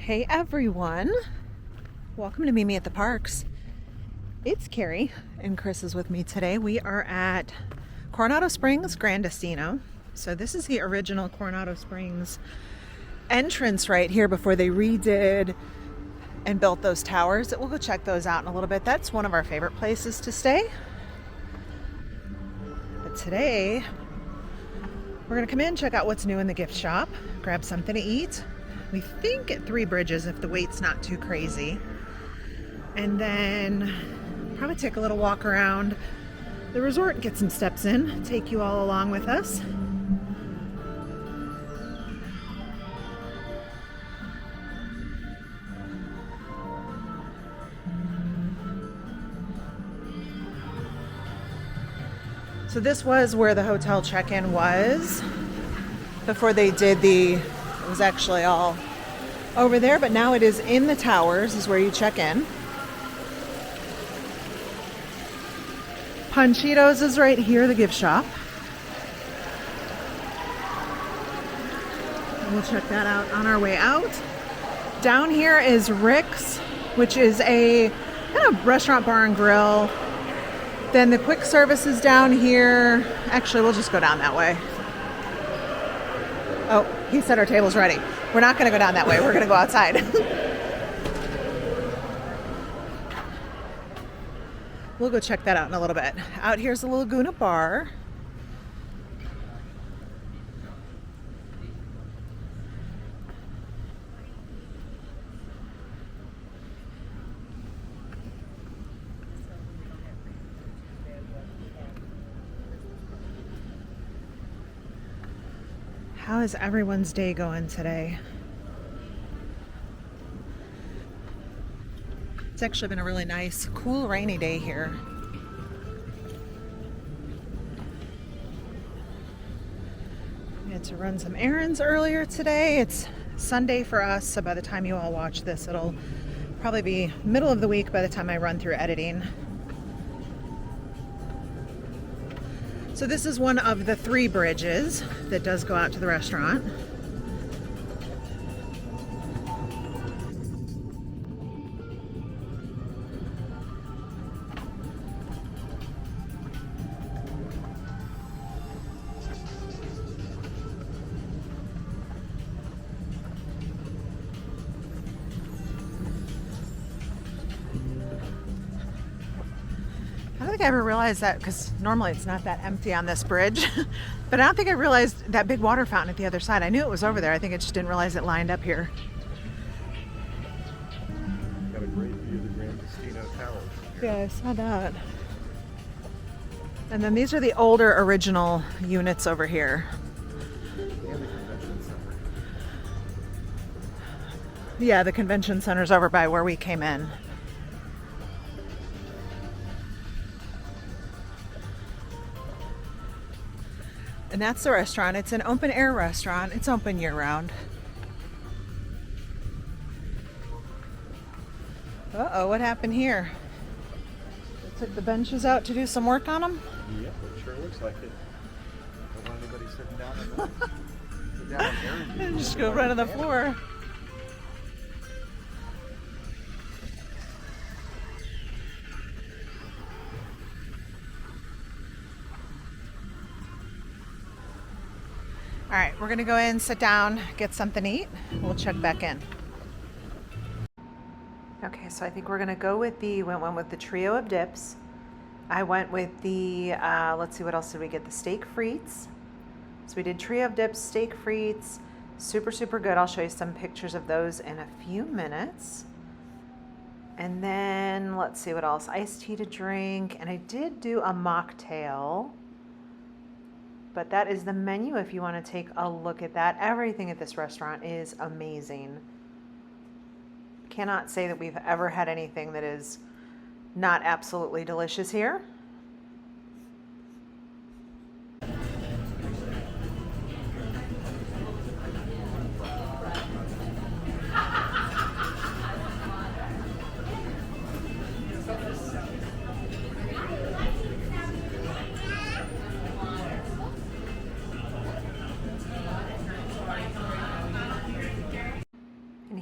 Hey everyone, welcome to Meet Me at the Parks. It's Carrie and Chris is with me today. We are at Coronado Springs Grand Destino. So this is the original Coronado Springs entrance right here before they redid and built those towers. We'll go check those out in a little bit. That's one of our favorite places to stay. But today we're gonna come in, check out what's new in the gift shop, grab something to eat. We think at Three Bridges if the wait's not too crazy. And then probably take a little walk around the resort, get some steps in, take you all along with us. So this was where the hotel check-in was before they did it was actually all over there, but now it is in the towers, is where you check in. Panchitos is right here, the gift shop. We'll check that out on our way out. Down here is Rick's, which is a kind of restaurant, bar, and grill. Then the quick service is down here. Actually, we'll just go down that way. Oh, he said our table's ready. We're not going to go down that way. We're going to go outside. We'll go check that out in a little bit. Out here's the Laguna Bar. How is everyone's day going today? It's actually been a really nice, cool, rainy day here. I had to run some errands earlier today. It's Sunday for us, so by the time you all watch this, it'll probably be middle of the week by the time I run through editing. So this is one of the 3 bridges that does go out to the restaurant. I don't think I ever realized that, because normally it's not that empty on this bridge, but I don't think I realized that big water fountain at the other side. I knew it was over there. I think I just didn't realize it lined up here. Got a great view of the Grand Destino Towers. Yeah, I saw that. And then these are the older original units over here. And the convention center. Yeah, the convention center's over by where we came in. And that's the restaurant. It's an open air restaurant. It's open year round. Uh-oh, what happened here? They took the benches out to do some work on them? Yep, it sure looks like it. Don't want anybody sitting down on the sit down on there and Just go right on the floor. All right, we're gonna go in, sit down, get something to eat. We'll check back in. Okay, so I think we're gonna go with went with the trio of dips. I went with the, let's see, what else did we get? The steak frites. So we did trio of dips, steak frites, super, super good. I'll show you some pictures of those in a few minutes. And then let's see what else, iced tea to drink. And I did do a mocktail. But that is the menu if you want to take a look at that. Everything at this restaurant is amazing. Cannot say that we've ever had anything that is not absolutely delicious here.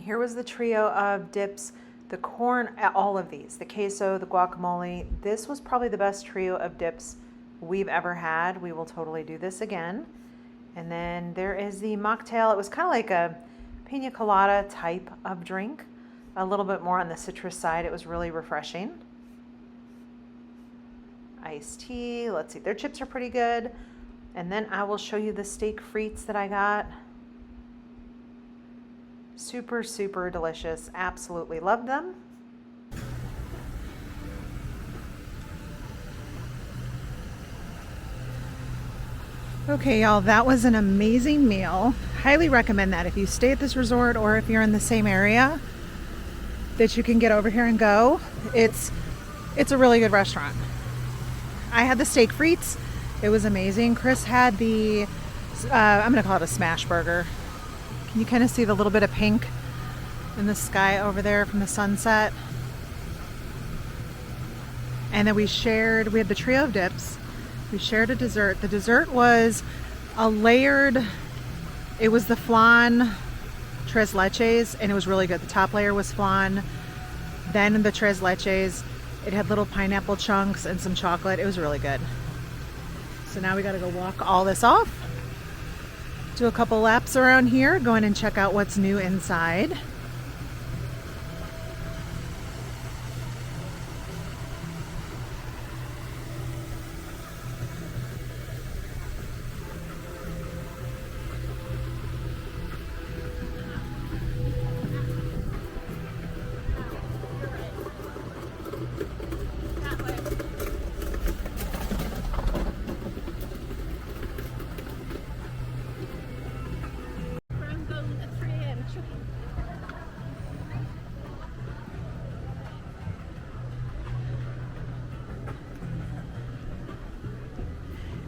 here was the trio of dips, the corn, all of these, the queso, the guacamole. This was probably the best trio of dips we've ever had. We will totally do this again. And then there is the mocktail. It was kind of like a pina colada type of drink, a little bit more on the citrus side. It was really refreshing. Iced tea. Let's see, their chips are pretty good. And then I will show you the steak frites that I got. Super, super delicious. Absolutely loved them. Okay, y'all, that was an amazing meal. Highly recommend that if you stay at this resort or if you're in the same area, that you can get over here and go. It's a really good restaurant. I had the steak frites. It was amazing. Chris had the, I'm gonna call it a smash burger. Can you kind of see the little bit of pink in the sky over there from the sunset? And then we had the trio of dips. We shared a dessert. The dessert was a layered, it was the flan tres leches, and it was really good. The top layer was flan, then the tres leches. It had little pineapple chunks and some chocolate. It was really good. So now we gotta go walk all this off, do a couple laps around here, go in and check out what's new inside.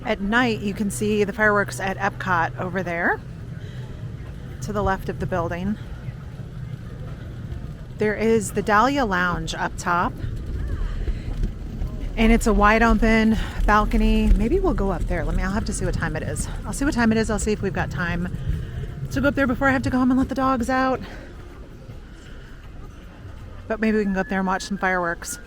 At night, you can see the fireworks at Epcot over there to the left of the building. There is the Dahlia Lounge up top, and it's a wide open balcony. Maybe we'll go up there. I'll have to see what time it is. I'll see what time it is. I'll see if we've got time to go up there before I have to go home and let the dogs out. But maybe we can go up there and watch some fireworks.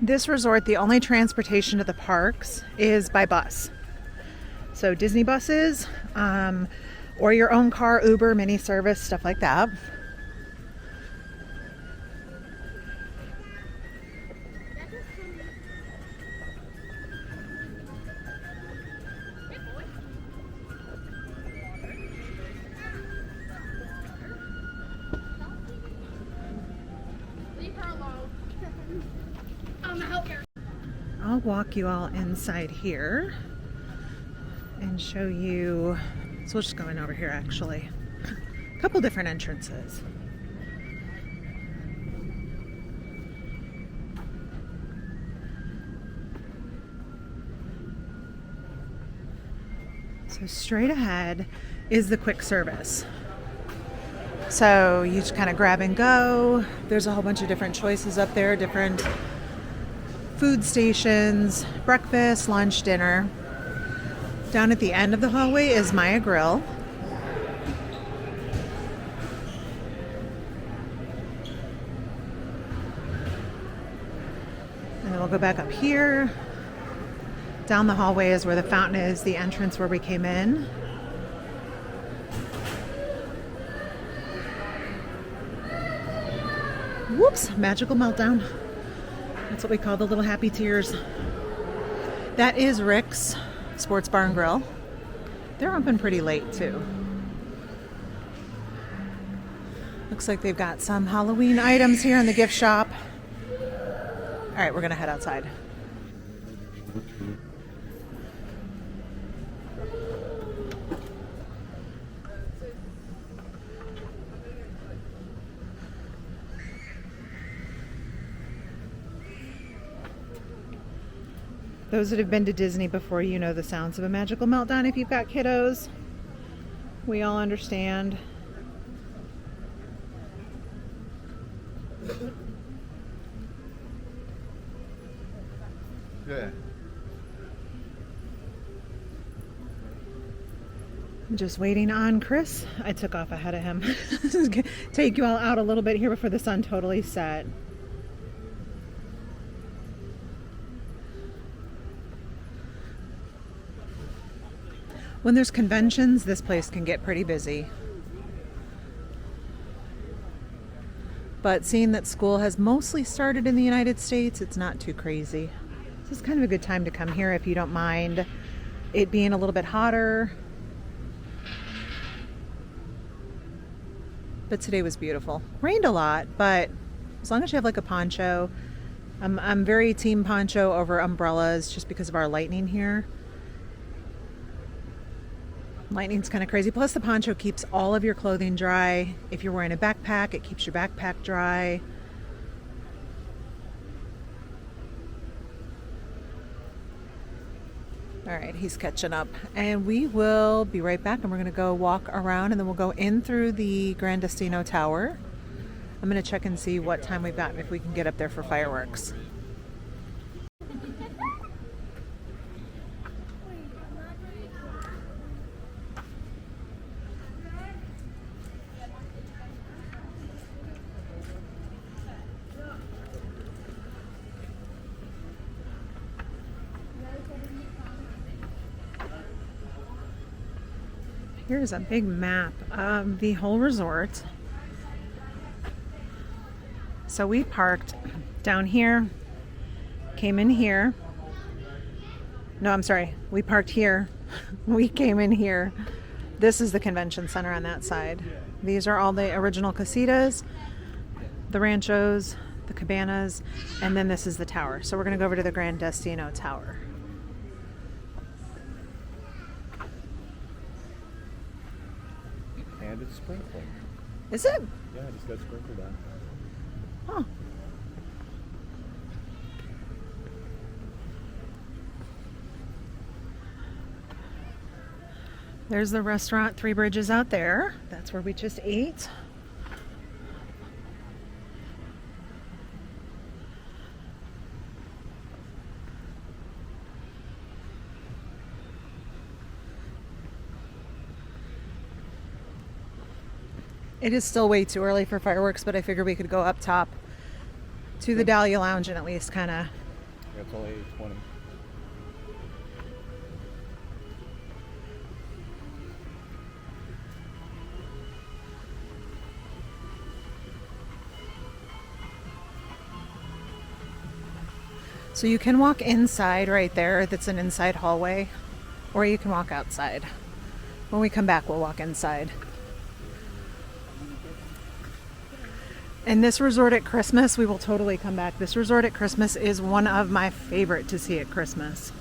This resort, the only transportation to the parks is by bus. So Disney buses, or your own car, Uber, mini service, stuff like that. I'll walk you all inside here and show you, so we'll just go in over here actually. A couple different entrances. So straight ahead is the quick service. So you just kind of grab and go. There's a whole bunch of different choices up there, different food stations, breakfast, lunch, dinner. Down at the end of the hallway is Maya Grill. And then we'll go back up here. Down the hallway is where the fountain is, the entrance where we came in. Whoops, magical meltdown. That's what we call the little happy tears. That is Rick's Sports Bar and Grill. They're open pretty late too. Looks like they've got some Halloween items here in the gift shop. All right, we're gonna head outside. Those that have been to Disney before, you know the sounds of a magical meltdown if you've got kiddos. We all understand. Yeah. I'm just waiting on Chris. I took off ahead of him. Take you all out a little bit here before the sun totally set. When there's conventions, this place can get pretty busy. But seeing that school has mostly started in the United States, it's not too crazy. This is kind of a good time to come here if you don't mind it being a little bit hotter. But today was beautiful. Rained a lot, but as long as you have like a poncho, I'm very team poncho over umbrellas just because of our lightning here. Lightning's kind of crazy. Plus the poncho keeps all of your clothing dry. If you're wearing a backpack, it keeps your backpack dry. All right, he's catching up. And we will be right back, and we're gonna go walk around, and then we'll go in through the Gran Destino Tower. I'm gonna check and see what time we've got and if we can get up there for fireworks. Here's a big map of the whole resort. So we parked down here, came in here. No, I'm sorry. We parked here. We came in here. This is the convention center on that side. These are all the original casitas, the ranchos, the cabanas, and then this is the tower. So we're going to go over to the Gran Destino Tower. And it's sprinkling. Is it? Yeah, I just got sprinkled on. Huh. There's the restaurant, Three Bridges out there. That's where we just ate. It is still way too early for fireworks, but I figured we could go up top to the Dahlia Lounge and at least kind of... Yeah, it's only 8:20. So you can walk inside right there. That's an inside hallway. Or you can walk outside. When we come back, we'll walk inside. And this resort at Christmas, we will totally come back. This resort at Christmas is one of my favorite to see at Christmas.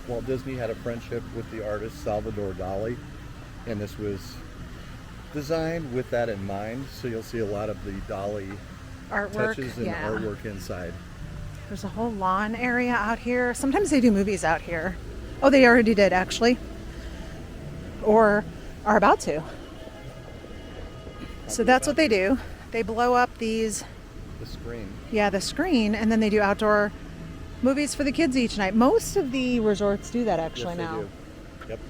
Walt Disney had a friendship with the artist Salvador Dali, and this was designed with that in mind. So you'll see a lot of the Dali Artwork, touches and yeah. artwork inside. There's a whole lawn area out here. Sometimes they do movies out here. Oh, they already did, actually. Or are about to. So that's what they do. They blow up these... The screen. Yeah, the screen, and then they do outdoor movies for the kids each night. Most of the resorts do that actually Yes, they now. do. Yep.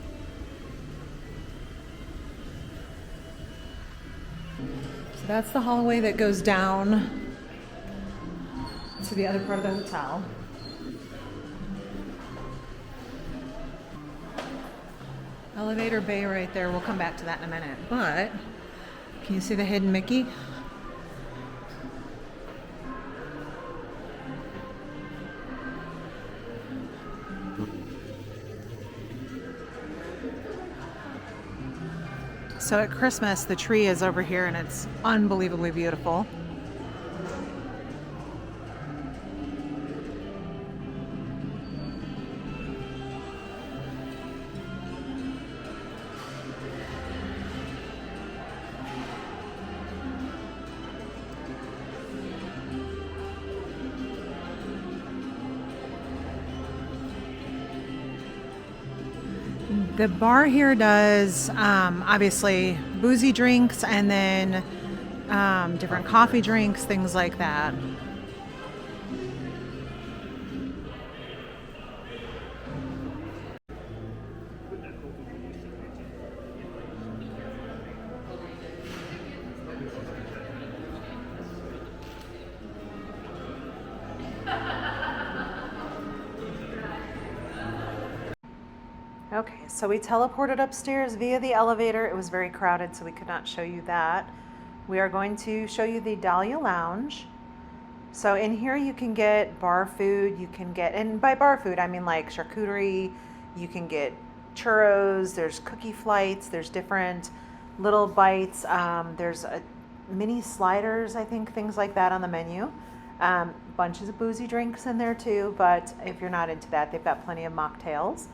So that's the hallway that goes down to the other part of the hotel. Elevator bay right there. We'll come back to that in a minute. But can you see the hidden Mickey? So at Christmas, the tree is over here and it's unbelievably beautiful. The bar here does obviously boozy drinks and then different coffee drinks, things like that. Okay, so we teleported upstairs via the elevator. It was very crowded, so we could not show you that. We are going to show you the Dahlia Lounge. So in here you can get bar food, you can get, and by bar food I mean like charcuterie, you can get churros, there's cookie flights, there's different little bites, there's mini sliders, I think, things like that on the menu. Bunches of boozy drinks in there too, but if you're not into that, they've got plenty of mocktails.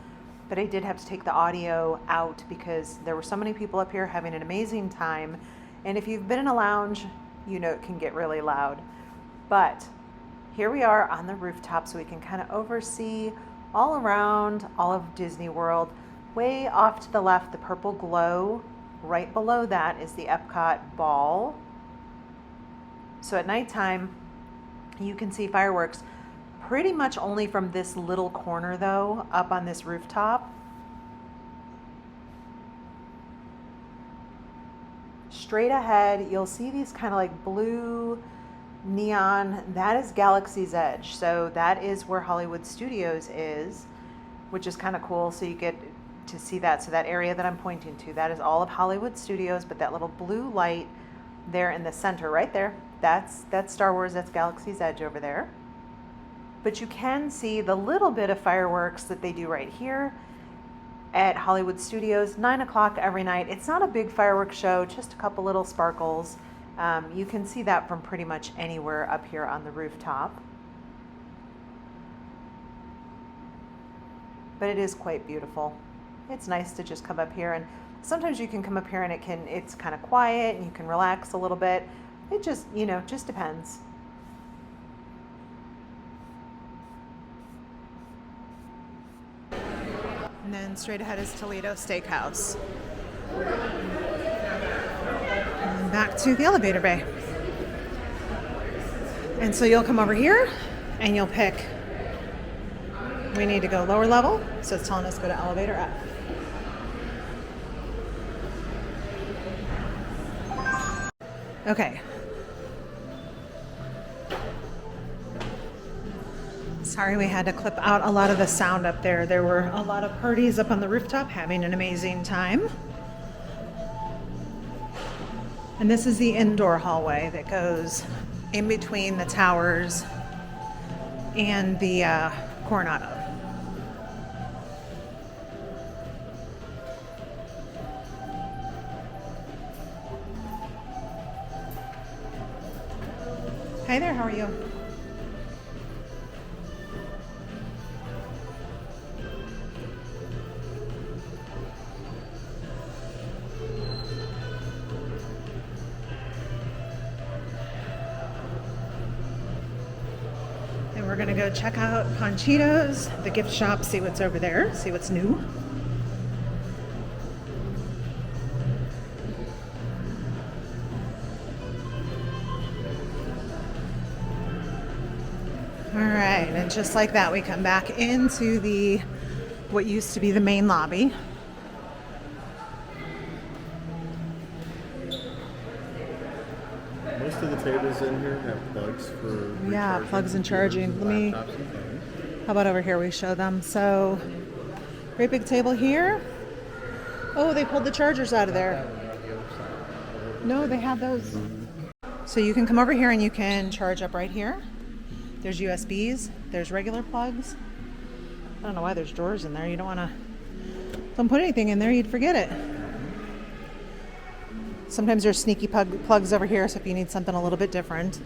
But I did have to take the audio out because there were so many people up here having an amazing time. And if you've been in a lounge, you know it can get really loud. But here we are on the rooftop, so we can kind of oversee all around all of Disney World. Way off to the left, the purple glow. Right below that is the Epcot ball. So at nighttime, you can see fireworks pretty much only from this little corner though, up on this rooftop. Straight ahead, you'll see these kind of like blue neon. That is Galaxy's Edge. So that is where Hollywood Studios is, which is kind of cool. So you get to see that. So that area that I'm pointing to, that is all of Hollywood Studios, but that little blue light there in the center right there, that's Star Wars, that's Galaxy's Edge over there. But you can see the little bit of fireworks that they do right here at Hollywood Studios, 9 o'clock every night. It's not a big fireworks show, just a couple little sparkles. You can see that from pretty much anywhere up here on the rooftop. But it is quite beautiful. It's nice to just come up here, and sometimes you can come up here and it's kind of quiet and you can relax a little bit. It just, just depends. And then straight ahead is Toledo Steakhouse. And back to the elevator bay. And so you'll come over here and you'll pick, we need to go lower level, so it's telling us go to elevator F. Okay. Sorry, we had to clip out a lot of the sound up there. There were a lot of parties up on the rooftop having an amazing time. And this is the indoor hallway that goes in between the towers and the Coronado. Hi there, how are you? We're gonna go check out Panchitos, the gift shop, see what's over there, see what's new. All right, and just like that, we come back into the what used to be the main lobby. Most of the tables in here have plugs for Yeah, plugs and charging. computers and laptops and phones. How about over here we show them? So, great big table here. Oh, they pulled the chargers out of there. No, they have those. So you can come over here and you can charge up right here. There's USBs, there's regular plugs. I don't know why there's drawers in there. You don't put anything in there, you'd forget it. Sometimes there's sneaky plugs over here, so if you need something a little bit different.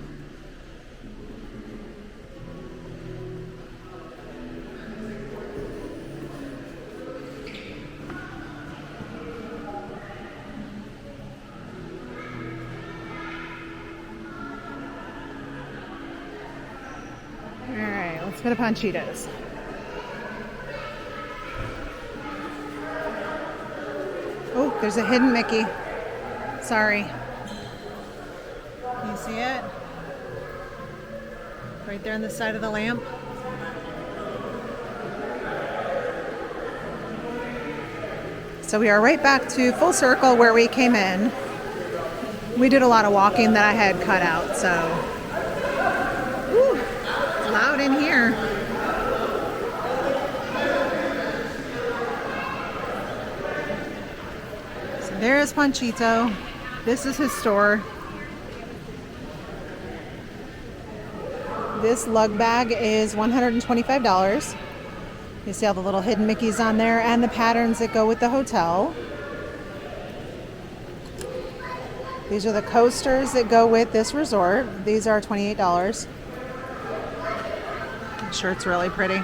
All right, let's put upon Cheetos. Oh, there's a hidden Mickey. Sorry. Can you see it? Right there on the side of the lamp. So we are right back to full circle where we came in. We did a lot of walking that I had cut out, so. Whew, it's loud in here. So there's Panchito. This is his store. This lug bag is $125. You see all the little hidden Mickeys on there and the patterns that go with the hotel. These are the coasters that go with this resort. These are $28. I'm sure it's really pretty.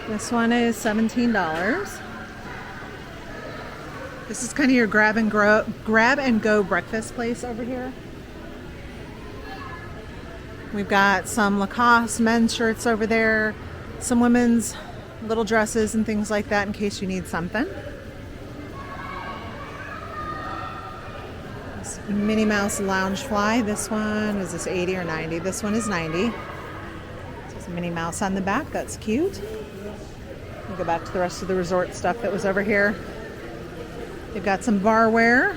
This one is $17. This is kind of your grab and go breakfast place over here. We've got some Lacoste men's shirts over there, some women's little dresses and things like that in case you need something. This Minnie Mouse Loungefly. This one, is this 80 or 90? This one is 90. There's a Minnie Mouse on the back. That's cute. We'll go back to the rest of the resort stuff that was over here. They've got some barware.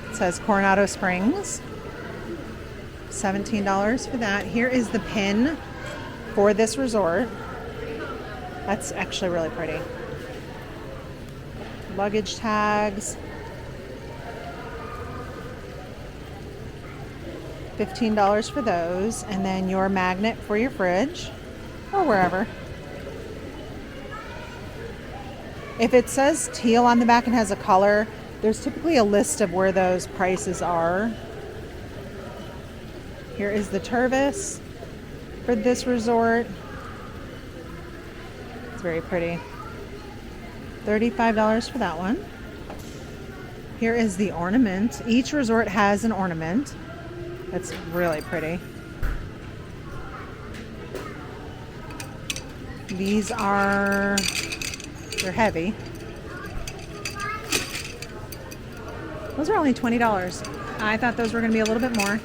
It says Coronado Springs. $17 for that. Here is the pin for this resort. That's actually really pretty. Luggage tags. $15 for those. And then your magnet for your fridge or wherever. If it says teal on the back and has a color, there's typically a list of where those prices are. Here is the Tervis for this resort. It's very pretty. $35 for that one. Here is the ornament. Each resort has an ornament. That's really pretty. These are... they're heavy. Those are only $20. I thought those were going to be a little bit more.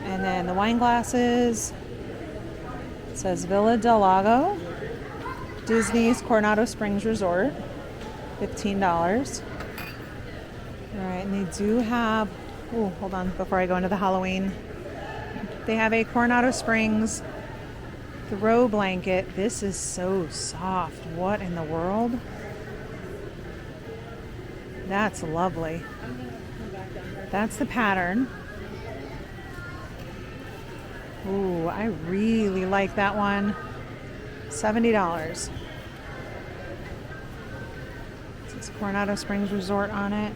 And then the wine glasses. It says Villa del Lago, Disney's Coronado Springs Resort, $15. All right, and they do have, oh, hold on, before I go into the Halloween. They have a Coronado Springs throw blanket. This is so soft. What in the world? That's lovely. That's the pattern. Ooh, I really like that one. $70. It says Coronado Springs Resort on it.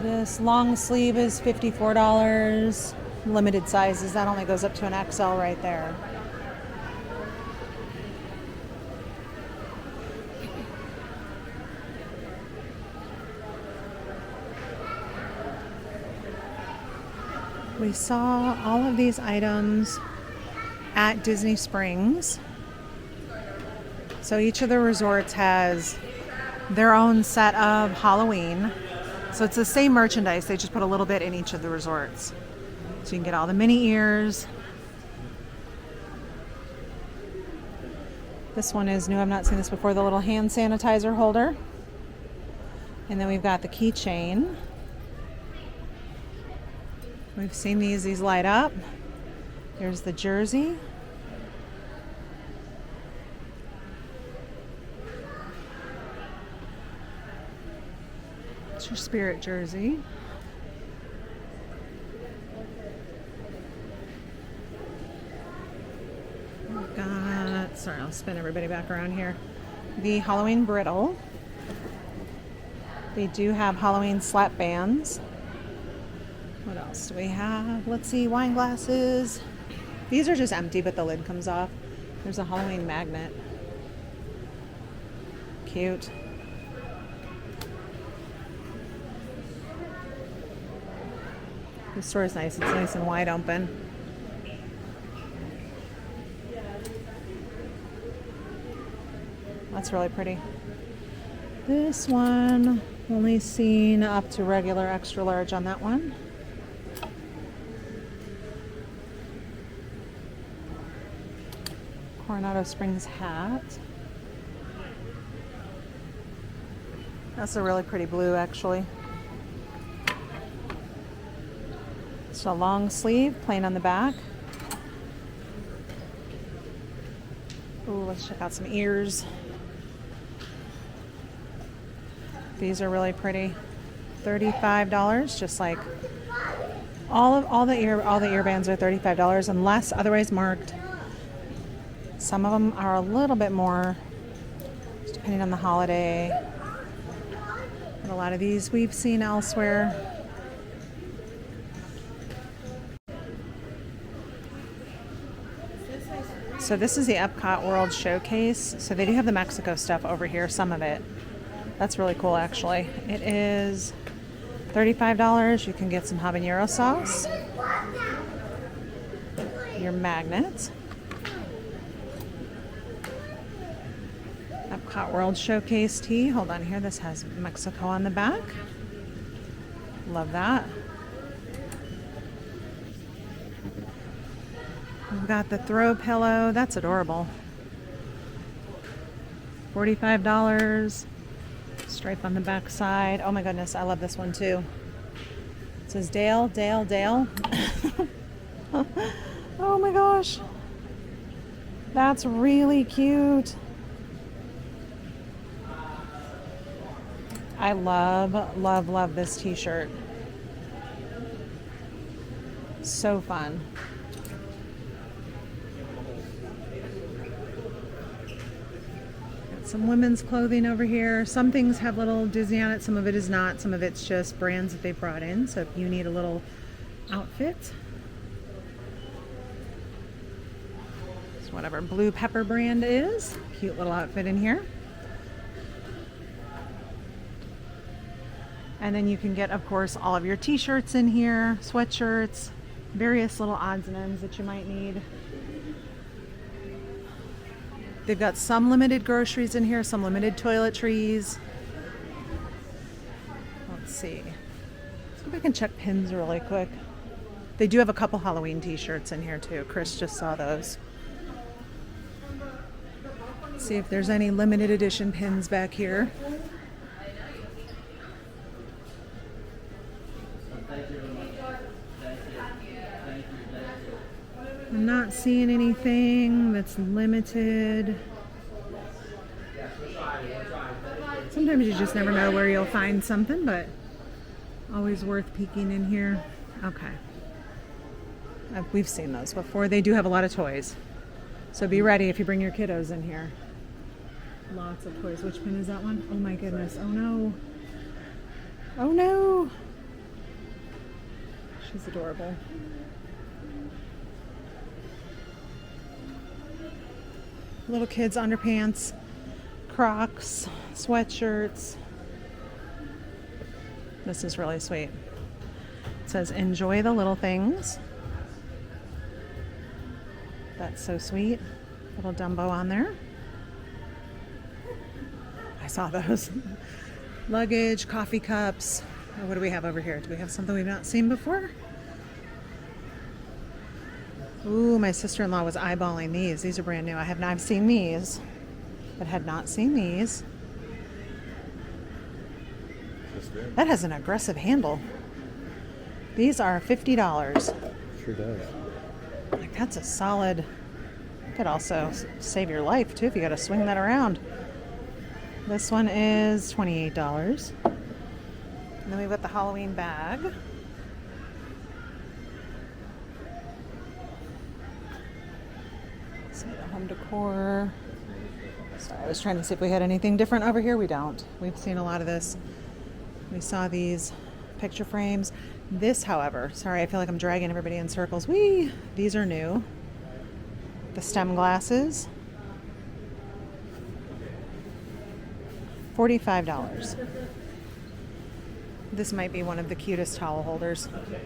This long sleeve is $54. Limited sizes. That only goes up to an XL right there. We saw all of these items at Disney Springs. So each of the resorts has their own set of Halloween. So it's the same merchandise, they just put a little bit in each of the resorts. So you can get all the mini ears. This one is new, I've not seen this before, the little hand sanitizer holder. And then we've got the keychain. We've seen these light up. There's the jersey. It's your spirit jersey. We've got, sorry, I'll spin everybody back around here. The Halloween brittle. They do have Halloween slap bands. What else do we have? Let's see, wine glasses. These are just empty, but the lid comes off. There's a Halloween magnet. Cute. This store is nice. It's nice and wide open. That's really pretty. This one, only seen up to regular extra large on that one. Coronado Springs hat. That's a really pretty blue, actually. It's a long sleeve, plain on the back. Ooh, let's check out some ears. These are really pretty. $35, just like all the ear bands are $35 unless otherwise marked. Some of them are a little bit more, depending on the holiday. But a lot of these we've seen elsewhere. So this is the Epcot World Showcase. So they do have the Mexico stuff over here, some of it. That's really cool, actually. It is $35. You can get some habanero sauce, your magnets, Epcot World Showcase tee. Hold on here. This has Mexico on the back. Love that. We've got the throw pillow. That's adorable. $45. Stripe on the back side. Oh my goodness, I love this one too. It says Dale, Dale, Dale. Oh my gosh. That's really cute. I love, love, love this t-shirt. So fun. Got some women's clothing over here. Some things have little Disney on it, some of it is not. Some of it's just brands that they brought in. So if you need a little outfit, it's whatever Blue Pepper brand is. Cute little outfit in here. And then you can get, of course, all of your t-shirts in here, sweatshirts, various little odds and ends that you might need. They've got some limited groceries in here, some limited toiletries. Let's see. Let's go back and check pins really quick. They do have a couple Halloween t-shirts in here too. Chris just saw those. Let's see if there's any limited edition pins back here. I'm not seeing anything that's limited. Sometimes you just never know where you'll find something, but always worth peeking in here. Okay. We've seen those before. They do have a lot of toys. So be ready if you bring your kiddos in here. Lots of toys. Which pin is that one? Oh my goodness. Oh no. Oh no. She's adorable. Little kids underpants, Crocs, sweatshirts. This is really sweet. It says enjoy the little things. That's so sweet. Little Dumbo on there. I saw those. Luggage, coffee cups. Oh, what do we have over here? Do we have something we've not seen before? Ooh, my sister-in-law was eyeballing these. These are brand new. I've seen these, but had not seen these. That has an aggressive handle. These are $50. Sure does. Like, that's a solid. Could also save your life too if you got to swing that around. This one is $28. And then we've got the Halloween bag. Some of the home decor. Sorry, I was trying to see if we had anything different over here. We don't. We've seen a lot of this. We saw these picture frames. This, however, sorry, I feel like I'm dragging everybody in circles. These are new. The stem glasses. $45. This might be one of the cutest towel holders. All right.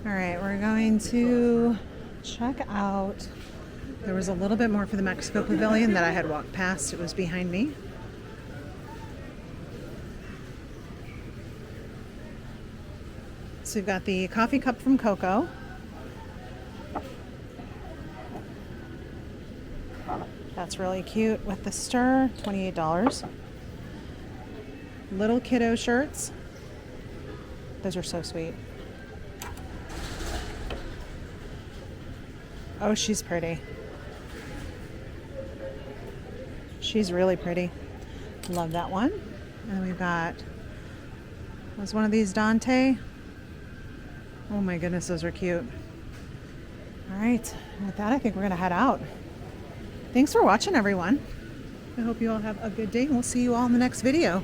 All right, we're going to check out. There was a little bit more for the Mexico Pavilion that I had walked past. It was behind me. So we've got the coffee cup from Coco. That's really cute with the stir, $28. Little kiddo shirts. Those are so sweet. Oh, she's pretty. She's really pretty. Love that one. And we've got, was one of these Dante? Oh my goodness, those are cute. All right, with that, I think we're gonna head out. Thanks for watching, everyone. I hope you all have a good day, and we'll see you all in the next video.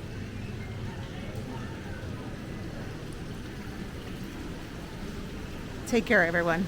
Take care, everyone.